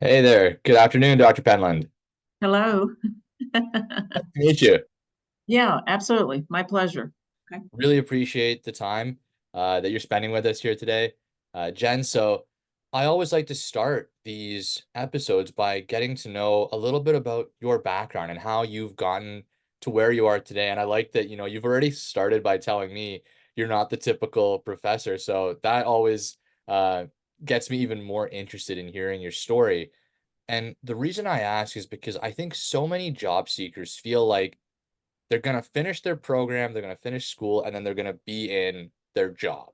Hey there. Good afternoon, Dr. Penland. Hello. Nice to meet you. Yeah, absolutely. My pleasure. Okay. Really appreciate the time that you're spending with us here today, Jen. So I always like to start these episodes by getting to know a little bit about your background and how you've gotten to where you are today. And I like that, you've already started by telling me you're not the typical professor. So that always uh, gets me even more interested in hearing your story. And the reason I ask is because I think so many job seekers feel like they're going to finish their program, they're going to finish school, and then they're going to be in their job.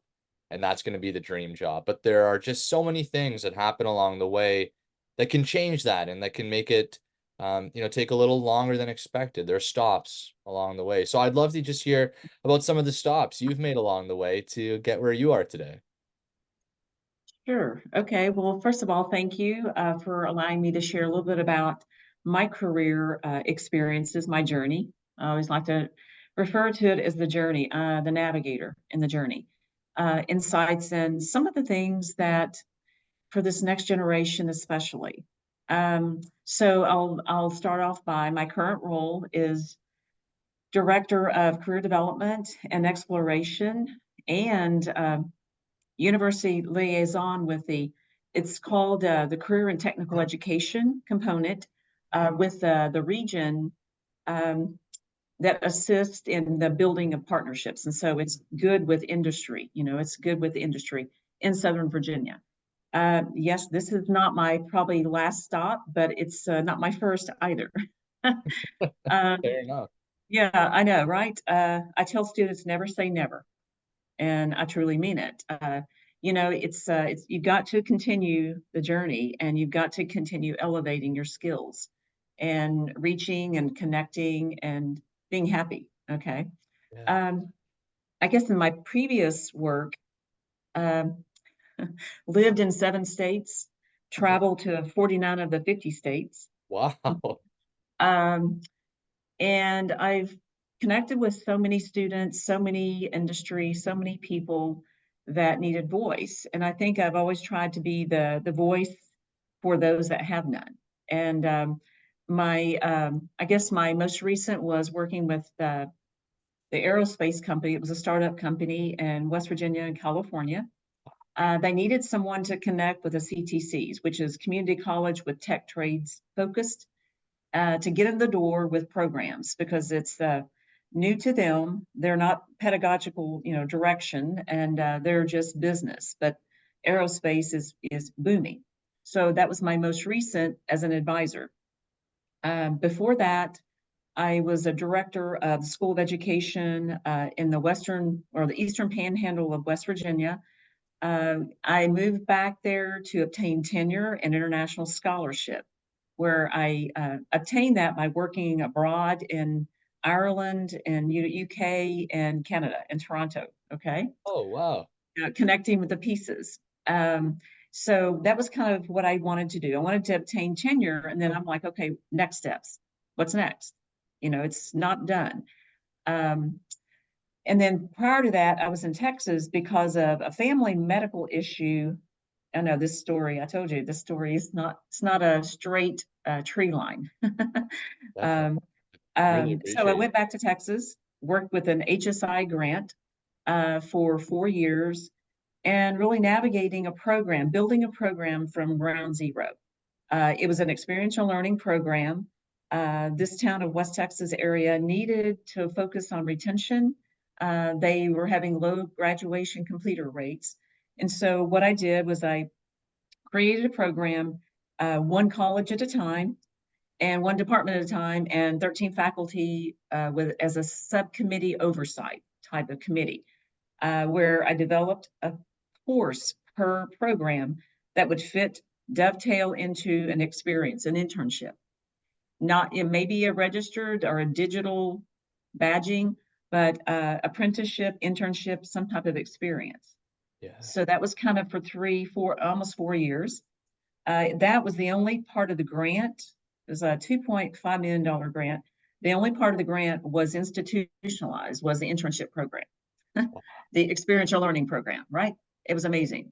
And that's going to be the dream job. But there are just so many things that happen along the way that can change that and that can make it, take a little longer than expected. There are stops along the way. So I'd love to just hear about some of the stops you've made along the way to get where you are today. Sure. Okay. Well, first of all, thank you for allowing me to share a little bit about my career experiences, my journey. I always like to refer to it as the journey, the navigator in the journey, insights and some of the things that for this next generation, especially. So I'll start off by my current role is Director of Career Development and Exploration and university liaison with it's called the Career and Technical Education component with the region um, that assists in the building of partnerships. And so it's good with industry, it's good with industry in Southern Virginia. Yes, this is not my probably last stop, but it's not my first either. um, Fair enough. yeah, I know, right? I tell students never say never, and I truly mean it. It's you've got to continue the journey, and you've got to continue elevating your skills, and reaching and connecting and being happy. Okay. Yeah. Um, I guess in my previous work, um, lived in 7 states, traveled to 49 of the 50 states. Wow. Um, and I've connected with so many students, so many industries, so many people that needed voice. And I think I've always tried to be the voice for those that have none. And I guess my most recent was working with the aerospace company. It was a startup company in West Virginia and California. They needed someone to connect with the CTCs, which is community college with tech trades focused, to get in the door with programs because it's new to them. They're not pedagogical, direction, and they're just business. But aerospace is booming. So that was my most recent as an advisor. Before that, I was a director of the School of Education in the Western or the Eastern Panhandle of West Virginia. I moved back there to obtain tenure and international scholarship, where I obtained that by working abroad in Ireland and UK and Canada and Toronto. Okay, Oh, wow. connecting with the pieces. Um, so that was kind of what I wanted to do. I wanted to obtain tenure, and then I'm like, okay, next steps. What's next? It's not done. Um, and then prior to that, I was in Texas because of a family medical issue. I know this story. I told you this story is not. It's not a straight tree line. Definitely. um, Really so I appreciate went back to Texas, worked with an HSI grant for 4 years, and really navigating a program, building a program from ground zero. It was an experiential learning program. This town of West Texas area needed to focus on retention. They were having low graduation completer rates. And so what I did was I created a program, one college at a time and one department at a time, and 13 faculty with as a subcommittee oversight type of committee, where I developed a course per program that would fit dovetail into an experience, an internship. Not it may be a registered or a digital badging, but apprenticeship, internship, some type of experience. Yeah. So that was kind of for 3, 4, almost 4 years. That was the only part of the grant. It was a $2.5 million grant The only part of the grant was institutionalized, was the internship program, the experiential learning program, right? It was amazing.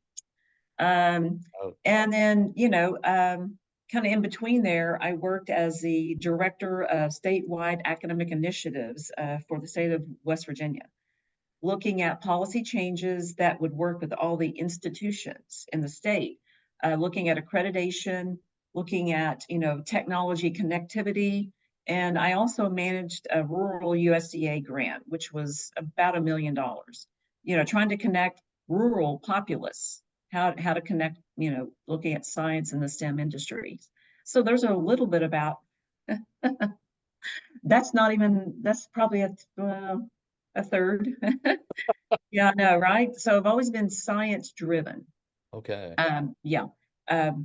Um, Wow. and then, kind of in between there, I worked as the director of statewide academic initiatives for the state of West Virginia, looking at policy changes that would work with all the institutions in the state, looking at accreditation, looking at technology connectivity, and I also managed a rural USDA grant, which was about $1 million. Trying to connect rural populace, how to connect, looking at science and the STEM industries. So there's a little bit about that's not even that's probably a third. Yeah, I know, right? So I've always been science driven. Okay. Yeah.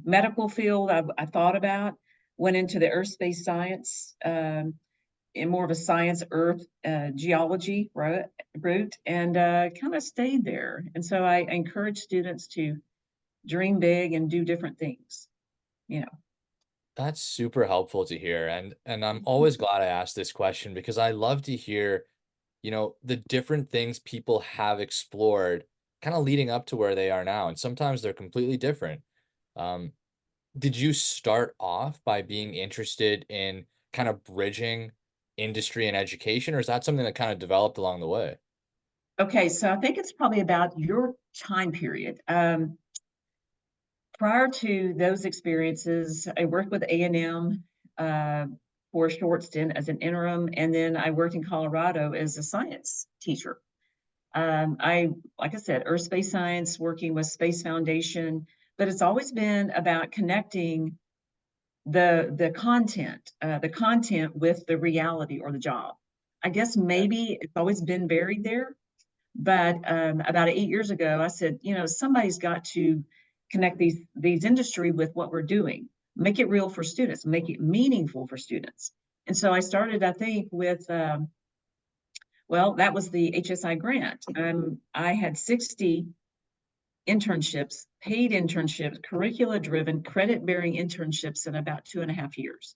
Medical field, I thought about, went into the earth space science, in more of a science earth geology route, and kind of stayed there. And so I encourage students to dream big and do different things, you know. That's super helpful to hear, and I'm always glad I asked this question because I love to hear, the different things people have explored kind of leading up to where they are now, and sometimes they're completely different. Um, did you start off by being interested in kind of bridging industry and education, or is that something that kind of developed along the way? Okay, so I think it's probably about your time period. Prior to those experiences, I worked with A&M for a short stint as an interim, and then I worked in Colorado as a science teacher. Like I said, earth space science, working with Space Foundation, but it's always been about connecting the content with the reality or the job. I guess Okay. maybe it's always been buried there, but about 8 years ago, I said, somebody's got to connect these industry with what we're doing, make it real for students, make it meaningful for students. And so I started, I think, with well, that was the HSI grant. I had 60 internships, paid internships, curricula driven, credit bearing internships in about 2.5 years.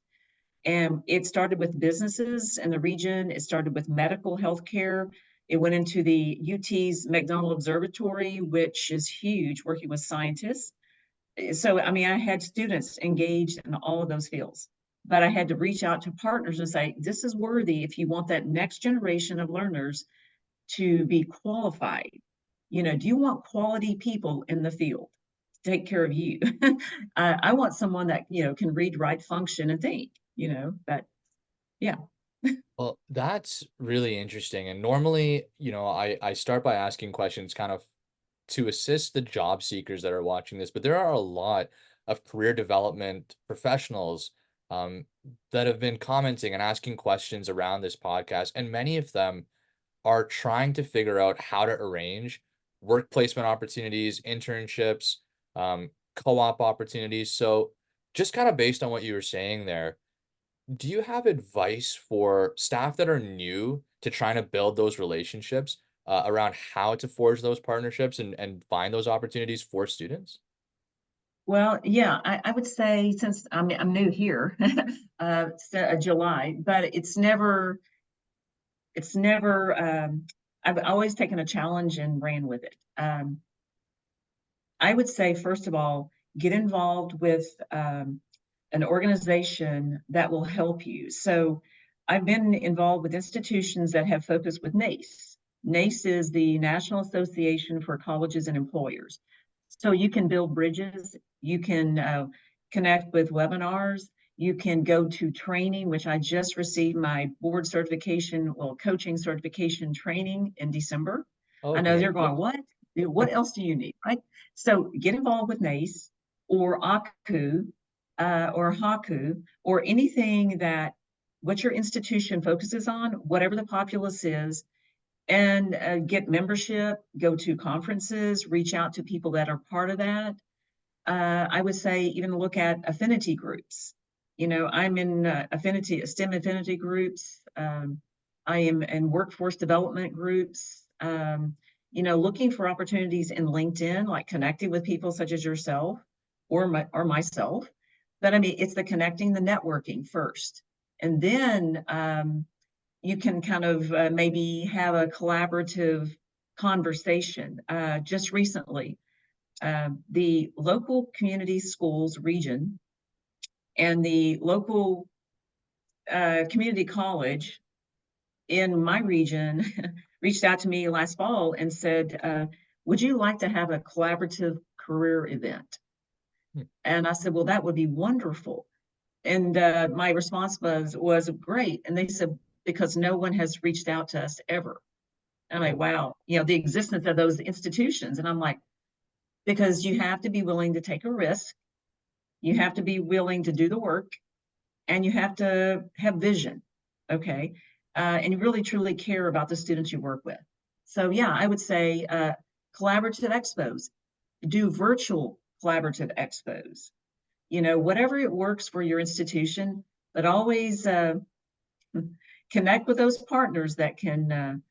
And it started with businesses in the region. It started with medical healthcare. It went into the UT's McDonald Observatory, which is huge, working with scientists. So, I mean, I had students engaged in all of those fields, but I had to reach out to partners and say, this is worthy if you want that next generation of learners to be qualified. Do you want quality people in the field to take care of you? I want someone that, can read, write, function, and think, but yeah. Well, that's really interesting. And normally, I start by asking questions kind of to assist the job seekers that are watching this, but there are a lot of career development professionals um, that have been commenting and asking questions around this podcast, and many of them are trying to figure out how to arrange work placement opportunities, internships, co-op opportunities. So, just kind of based on what you were saying there, do you have advice for staff that are new to trying to build those relationships around how to forge those partnerships and find those opportunities for students? Well, yeah, I would say since I'm new here, July, but it's never. I've always taken a challenge and ran with it. I would say, first of all, get involved with an organization that will help you. So I've been involved with institutions that have focused with NACE. NACE is the National Association for Colleges and Employers. So you can build bridges, you can connect with webinars, you can go to training, which I just received my board certification, well, coaching certification training in December. I Oh, know they're going, congratulations. what? What else do you need, right? So get involved with NACE or AKU or HAKU or anything that what your institution focuses on, whatever the populace is, and get membership, go to conferences, reach out to people that are part of that. I would say even look at affinity groups. I'm in STEM affinity groups. I am in workforce development groups. Looking for opportunities in LinkedIn, like connecting with people such as yourself or myself. But I mean, it's the connecting, the networking first. And then you can kind of maybe have a collaborative conversation. Just recently, the local community schools region and the local community college in my region reached out to me last fall and said, would you like to have a collaborative career event? Hmm. And I said, well, that would be wonderful. And my response was great. And they said, because no one has reached out to us ever. And I'm like, Oh, wow, the existence of those institutions. And I'm like, because you have to be willing to take a risk, you have to be willing to do the work, and you have to have vision. Okay. And you really truly care about the students you work with. So, yeah, I would say collaborative expos, do virtual collaborative expos, whatever it works for your institution, but always connect with those partners that can,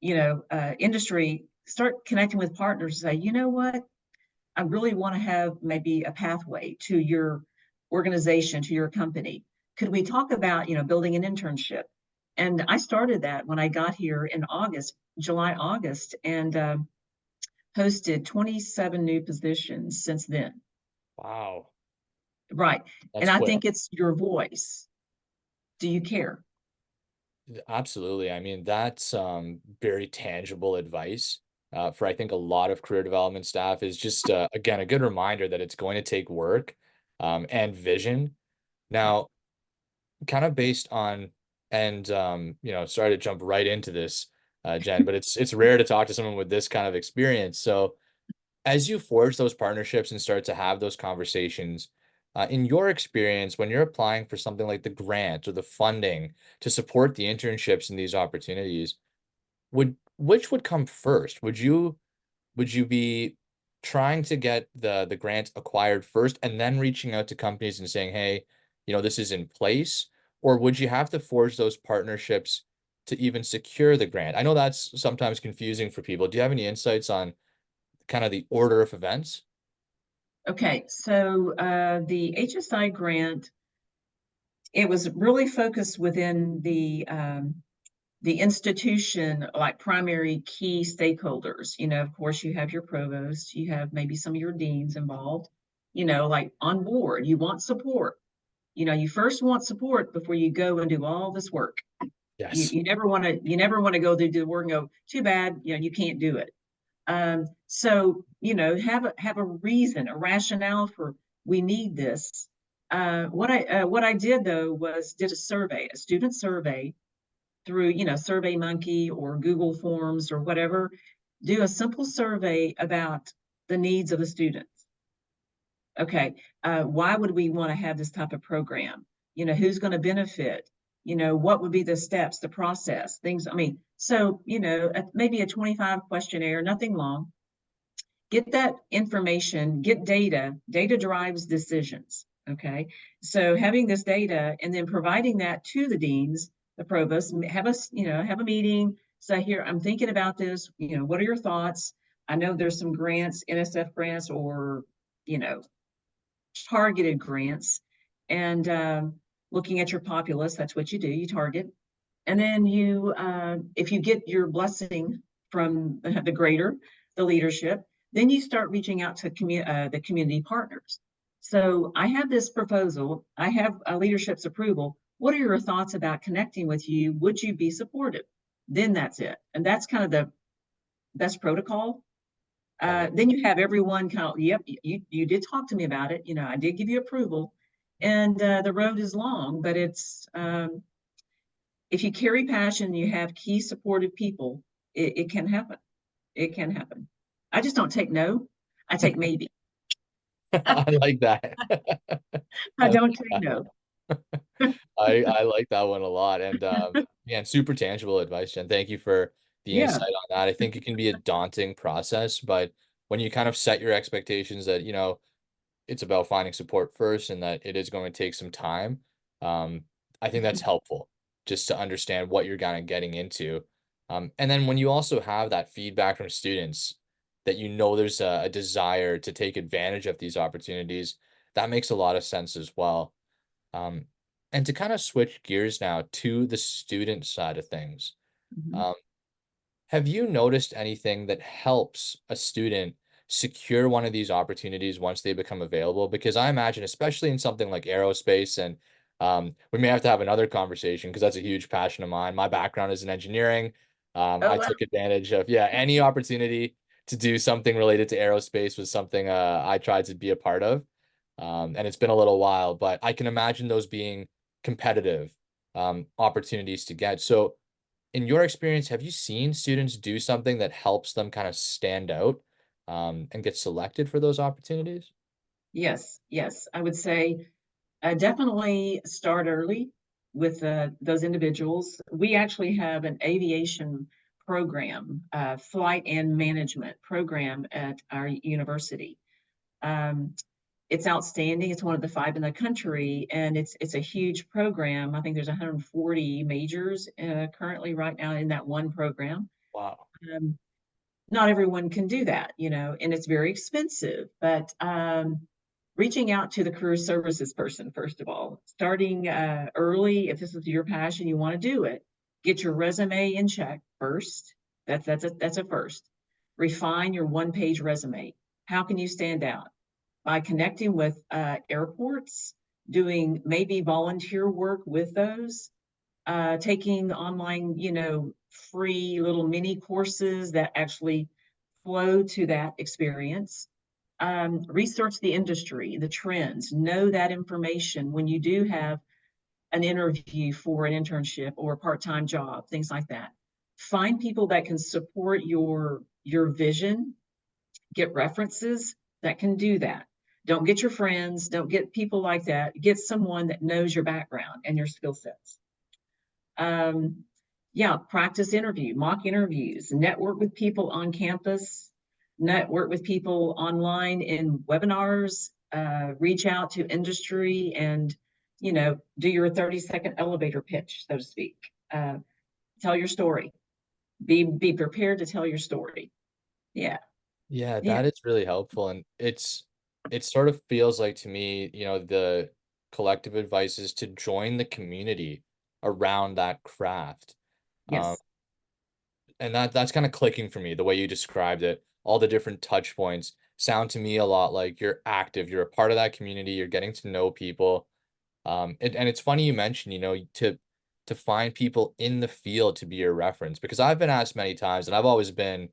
industry, start connecting with partners, say, you know what, I really want to have maybe a pathway to your organization, to your company. Could we talk about, building an internship? And I started that when I got here in August, July, August, and posted 27 new positions since then. wow. Right. And That's I quick. think it's your voice. Do you care? Absolutely. I mean, that's very tangible advice for I think a lot of career development staff is just again a good reminder that it's going to take work and vision. Yeah. Now, kind of based on and sorry to jump right into this, Jen, but it's rare to talk to someone with this kind of experience. So as you forge those partnerships and start to have those conversations, in your experience, when you're applying for something like the grant or the funding to support the internships and these opportunities, which would come first? Would you be trying to get the grant acquired first and then reaching out to companies and saying, hey, this is in place? Or would you have to forge those partnerships to even secure the grant? I know that's sometimes confusing for people. Do you have any insights on kind of the order of events? Okay. So the HSI grant, it was really focused within the institution, like primary key stakeholders. Of course, you have your provost, you have maybe some of your deans involved, like on board. You want support. You first want support before you go and do all this work. You, Yes. you never want to you never want to go do the work and go, too bad, you can't do it. So have a reason, a rationale for we need this. What I did though was did a survey, a student survey through Survey Monkey or Google Forms or whatever. Do a simple survey about the needs of the students. Okay, why would we want to have this type of program? Who's going to benefit? What would be the steps, the process, things. I mean, so maybe a 25 questionnaire, nothing long. Get that information, get data. Data drives decisions. Okay. So having this data and then providing that to the deans, the provost, have us, have a meeting, say, here, I'm thinking about this, what are your thoughts? I know there's some grants, NSF grants or, you know, targeted grants. And looking at your populace, that's what you do, you target. And then if you get your blessing from the greater, the leadership, then you start reaching out to the community partners. So I have this proposal. I have a leadership's approval. What are your thoughts about connecting with you? Would you be supportive? Then that's it. And that's kind of the best protocol. I love Then you have everyone kind of, yep, you did talk to me about it. I did give you approval. And the road is long, but it's if you carry passion, you have key supportive people, it can happen. It can happen. I just don't take no. I take maybe. I like that. I I like don't take that. no. I like that one a lot. And man, super tangible advice, Jen. Thank you for the Yeah. insight on that. I think it can be a daunting process, but when you kind of set your expectations that, it's about finding support first and that it is going to take some time, um, I think that's helpful just to understand what you're kind of getting into. And then when you also have that feedback from students that there's a desire to take advantage of these opportunities, that makes a lot of sense as well. Um, And to kind of switch gears now to the student side of things, Mhm. um, have you noticed anything that helps a student secure one of these opportunities once they become available? Because I imagine, especially in something like aerospace, and we may have to have another conversation because that's a huge passion of mine. My background is in engineering. Oh, I wow. took advantage of, yeah, any opportunity to do something related to aerospace was something I tried to be a part of. And it's been a little while, but I can imagine those being competitive opportunities to get. So, in your experience, have you seen students do something that helps them kind of stand out, and get selected for those opportunities? Yes, yes. I would say, definitely start early with, those individuals. We actually have an aviation program, flight and management program at our university. Um, it's outstanding. It's one of the 5 in the country, and it's a huge program. I think there's 140 majors, currently right now in that one program. Wow. Um, Not everyone can do that, and it's very expensive. But reaching out to the career services person, first of all, starting early, if this is your passion, you want to do it, get your resume in check first. That's a first. Refine your one-page resume. How can you stand out? By connecting with airports, doing maybe volunteer work with those, taking online, free little mini courses that actually flow to that experience. Research the industry, the trends, know that information when you do have an interview for an internship or a part-time job, things like that. Find people that can support your vision, get references that can do that. Don't get your friends, don't get people like that. Get someone that knows your background and your skill sets. Um, yeah, practice mock interviews, network with people on campus, network with people online in webinars, reach out to industry and, do your 30-second elevator pitch, so to speak. Uh, Tell your story. Be prepared to tell your story. Yeah, Yeah, yeah, that is really helpful, and it sort of feels like to me, the collective advice is to join the community around that craft. Um, yes, and that's kind of clicking for me, the way you described it. All the different touch points sound to me a lot like you're active, you're a part of that community, you're getting to know people. And it's funny you mentioned, to find people in the field to be your reference, because I've been asked many times, and I've always been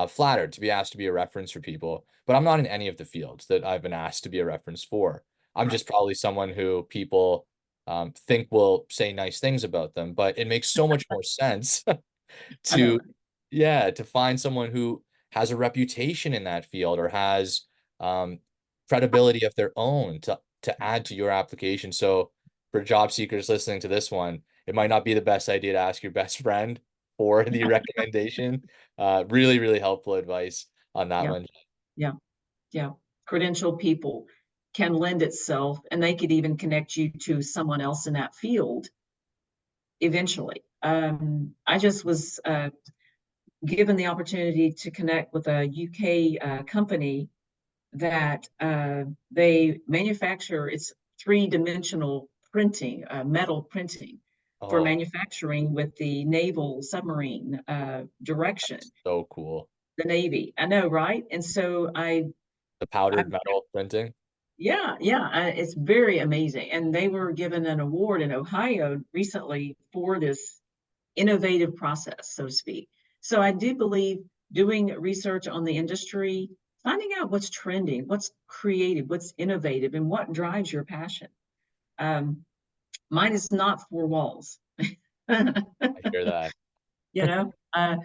flattered to be asked to be a reference for people, but I'm not in any of the fields that I've been asked to be a reference for. I'm right. just probably someone who people think will say nice things about them, but it makes so much more sense I know, to, yeah, to find someone who has a reputation in that field or has um, credibility of their own to add to your application. So for job seekers listening to this one, it might not be the best idea to ask your best friend for the right. recommendation. Really, really helpful advice on that Yeah, one. yeah, yeah. Credentialed people can lend itself, and they could even connect you to someone else in that field eventually. I just was given the opportunity to connect with a UK company that they manufacture, it's three-dimensional printing, metal printing for Oh, manufacturing with the naval submarine direction, so cool. the Navy. I know, right? And so The I powdered metal printing. yeah, yeah, it's very amazing. And they were given an award in Ohio recently for this innovative process, so to speak. So I do believe doing research on the industry, finding out what's trending, what's creative, what's innovative, and what drives your passion. Um, Mine is not four walls. I hear that. you know, uh,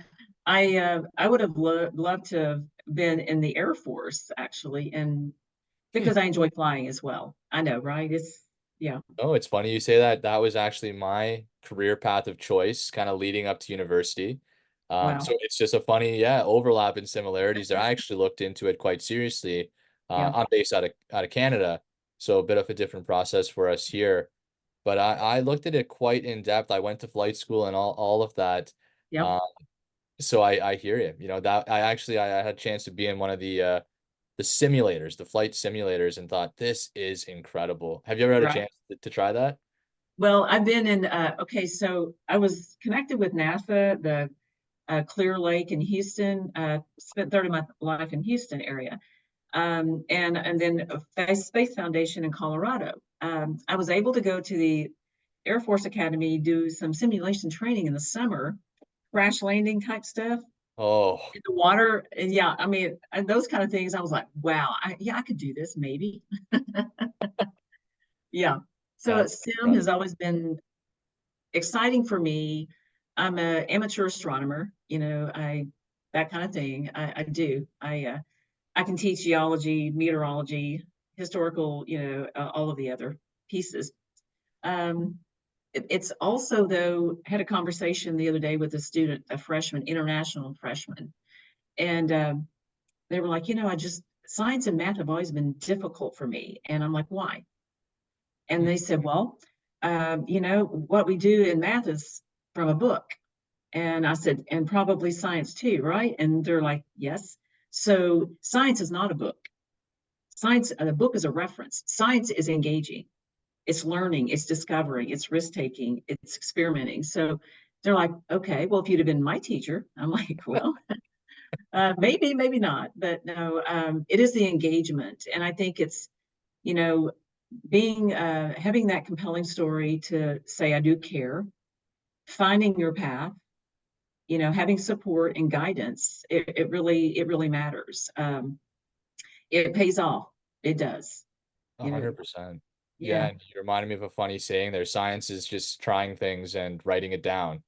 I would have loved to have been in the Air Force actually, and because I enjoy flying as well. I know, right? It's yeah, Oh, it's funny you say that. That was actually my career path of choice, kind of leading up to university. So wow, it's just a funny, yeah, overlap and similarities there. I actually looked into it quite seriously. yeah, I'm based out of Canada, so a bit of a different process for us here. But I looked at it quite in depth. I went to flight school and all of that. yep, Uh, so I hear you. That I had a chance to be in one of the simulators, the flight simulators, and thought this is incredible. Have you ever had a right. chance to try that? Well, I've been in, okay, so I was connected with NASA, the Clear Lake in Houston, spent 30 of my life in Houston area. And then Space Foundation in Colorado. I was able to go to the Air Force Academy, do some simulation training in the summer, crash landing type stuff Oh, in the water. And yeah, I mean, and those kind of things, I was like, wow, yeah, I could do this maybe. Yeah. So that's STEM has incredible. always been exciting for me. I'm an amateur astronomer, that kind of thing. I do. I can teach geology, meteorology, historical, all of the other pieces. Um, it's also, though, had a conversation the other day with a student, a freshman, international freshman, and they were like, I just science and math have always been difficult for me, and I'm like, why? And they said, well, what we do in math is from a book. And I said, and probably science too, right? And they're like, yes. So science is not a book. Science, the book is a reference. Science is engaging. It's learning, it's discovering, it's risk taking, it's experimenting. So they're like, okay, well, if you'd have been my teacher, I'm like, well, maybe, maybe not, but no, it is the engagement, and I think it's, you know, being having that compelling story to say I do care, finding your path, having support and guidance. It really matters. It pays off. It does. You know, 100%. Yeah, yeah, and you reminded me of a funny saying there, "Science is just trying things and writing it down."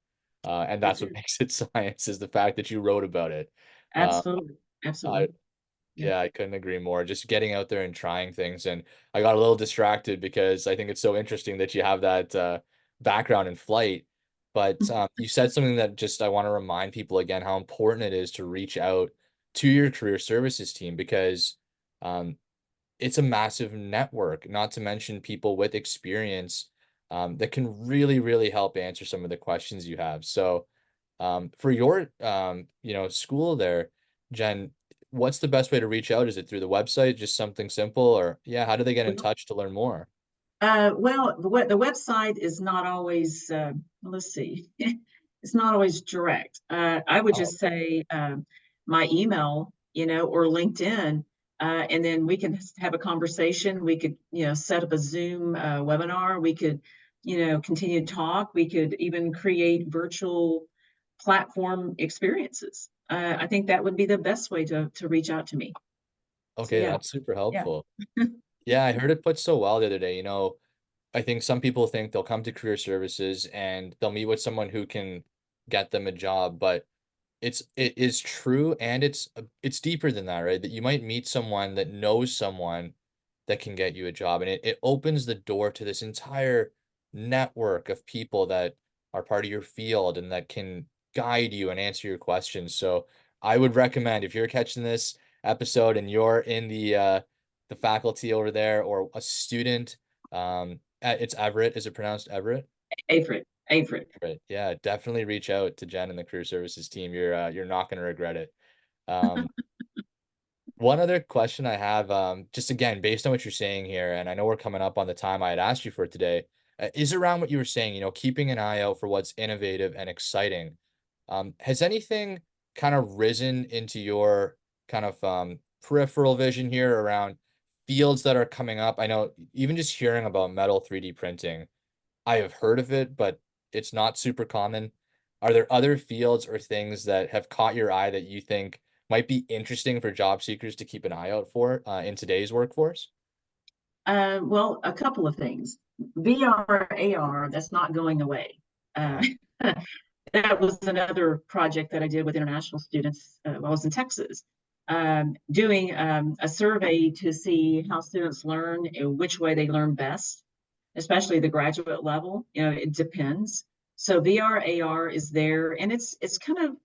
And it that's what is. makes it science is the fact that you wrote about it. Uh, Absolutely, I absolutely. Yeah. Yeah, I couldn't agree more. Just getting out there and trying things, and I got a little distracted because I think it's so interesting that you have that, background in flight, but, you said something that just I wanna remind people again how important it is to reach out to your career services team because, um, it's a massive network, not to mention people with experience, that can really, really help answer some of the questions you have. So, for your, school there, Jen, what's the best way to reach out? Is it through the website, just something simple, or yeah, how do they get in touch to learn more? Well, the website is not always, let's see, it's not always direct. I would Oh, just say my email, or LinkedIn, and then we can have a conversation. We could, set up a Zoom webinar. We could, continue to talk. We could even create virtual platform experiences. I think that would be the best way to reach out to me. So okay, yeah, that's super yeah. helpful. Yeah, I heard it put so well the other day. I think some people think they'll come to career services and they'll meet with someone who can get them a job, but it is true, and it's deeper than that, right? That you might meet someone that knows someone that can get you a job, and it opens the door to this entire network of people that are part of your field and that can guide you and answer your questions. So I would recommend if you're catching this episode and you're in the faculty over there or a student, it's Everett. Is it pronounced Everett? Favorite, favorite. Right. Yeah, definitely reach out to Jen and the career services team. You're not gonna regret it. Um, one other question I have, just again, based on what you're saying here, and I know we're coming up on the time I had asked you for today, is around what you were saying, keeping an eye out for what's innovative and exciting. Has anything kind of risen into your kind of peripheral vision here around fields that are coming up? I know even just hearing about metal 3D printing I have heard of it, but it's not super common. Are there other fields or things that have caught your eye that you think might be interesting for job seekers to keep an eye out for, in today's workforce? Well, a couple of things. VR, AR, that's not going away. Uh, Uh-huh. that was another project that I did with international students while I was in Texas, doing a survey to see how students learn and which way they learn best, especially the graduate level. It depends. So VR, AR is there, and it's kind of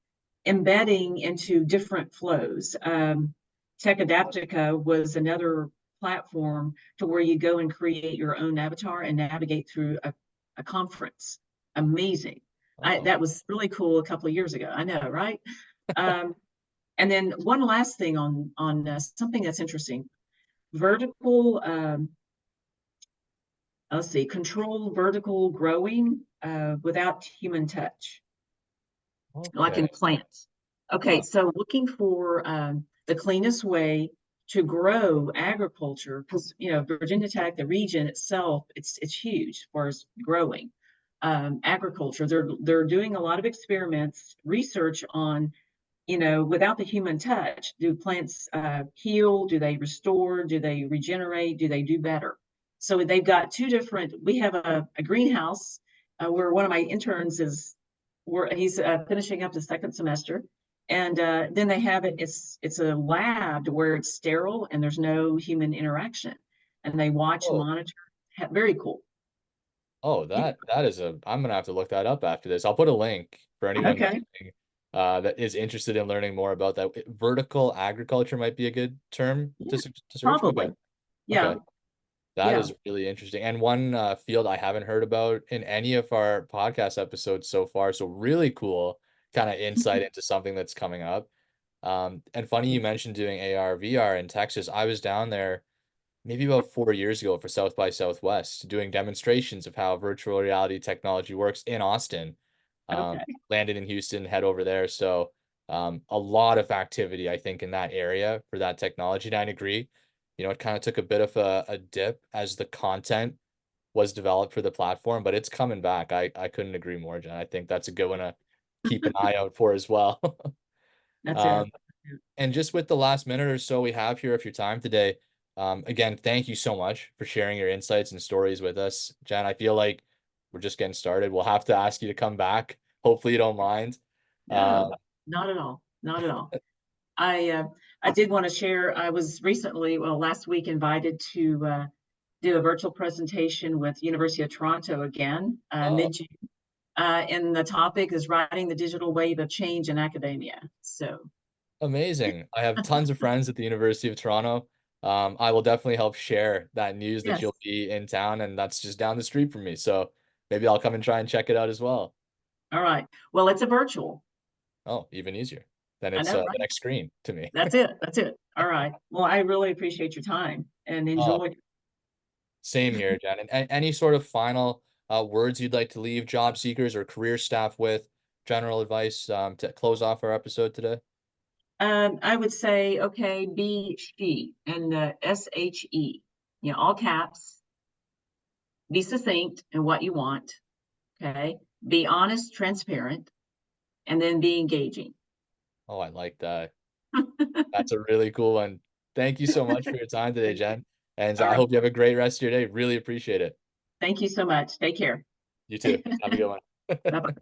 embedding into different flows. Tech Adaptica was another platform to where you go and create your own avatar and navigate through a conference. Amazing. Oh, That was really cool a couple of years ago. I know, right? Um, and then one last thing on something that's interesting: vertical let's see, control vertical growing without human touch, like Okay. in plants. Okay, Huh. so looking for the cleanest way to grow agriculture, because Virginia Tech, the region itself, it's huge as far as growing agriculture. They're doing a lot of experiments, research on without the human touch. Do plants heal? Do they restore? Do they regenerate? Do they do better? So they've got two different. We have a greenhouse where one of my interns is, where he's finishing up the second semester, and then they have it. It's a lab where it's sterile and there's no human interaction, and they watch and Oh, monitor. Very cool. oh, You, that is I'm gonna have to look that up after this. I'll put a link for anyone okay. listening that is interested in learning more about that. Vertical agriculture might be a good term Yeah, to search. Okay. probably. Yeah. Okay. That Yeah. is really interesting. And one field I haven't heard about in any of our podcast episodes so far. So really cool kind of insight into something that's coming up. And funny you mentioned doing AR, VR in Texas. I was down there maybe about 4 years ago for South by Southwest, doing demonstrations of how virtual reality technology works in Austin. Okay. Landed in Houston, head over there. So a lot of activity, I think, in that area for that technology. And I agree. It kind of took a bit of a dip as the content was developed for the platform, but it's coming back. I couldn't agree more, Jen. I think that's a good one to keep an eye out for as well. That's it. Um, and just with the last minute or so we have here of your time today, again, thank you so much for sharing your insights and stories with us, Jen. I feel like we're just getting started. We'll have to ask you to come back. Hopefully you don't mind. No, Um, not at all. Not at all. I did want to share. I was recently, well, last week, invited to do a virtual presentation with University of Toronto again, oh, mid-June, and the topic is writing the digital wave of change in academia. So, amazing. I have tons of friends at the University of Toronto. I will definitely help share that news that yes. you'll be in town, and that's just down the street from me. So maybe I'll come and try and check it out as well. All right. Well, it's a virtual. Oh, even easier. Then I it's know, the right? next screen to me. That's it. That's it. All right. Well, I really appreciate your time and Oh, enjoy. same here, Jen. And any sort of final words you'd like to leave job seekers or career staff with, general advice to close off our episode today? I would say, okay, be she and SHE, all caps. Be succinct in what you want. Okay. Be honest, transparent, and then be engaging. Oh, I like that. That's a really cool one. Thank you so much for your time today, Thank you. Jen. And All I right. hope you have a great rest of your day. Really appreciate it. Thank you so much. Take care. You too. Have a good one. Bye bye.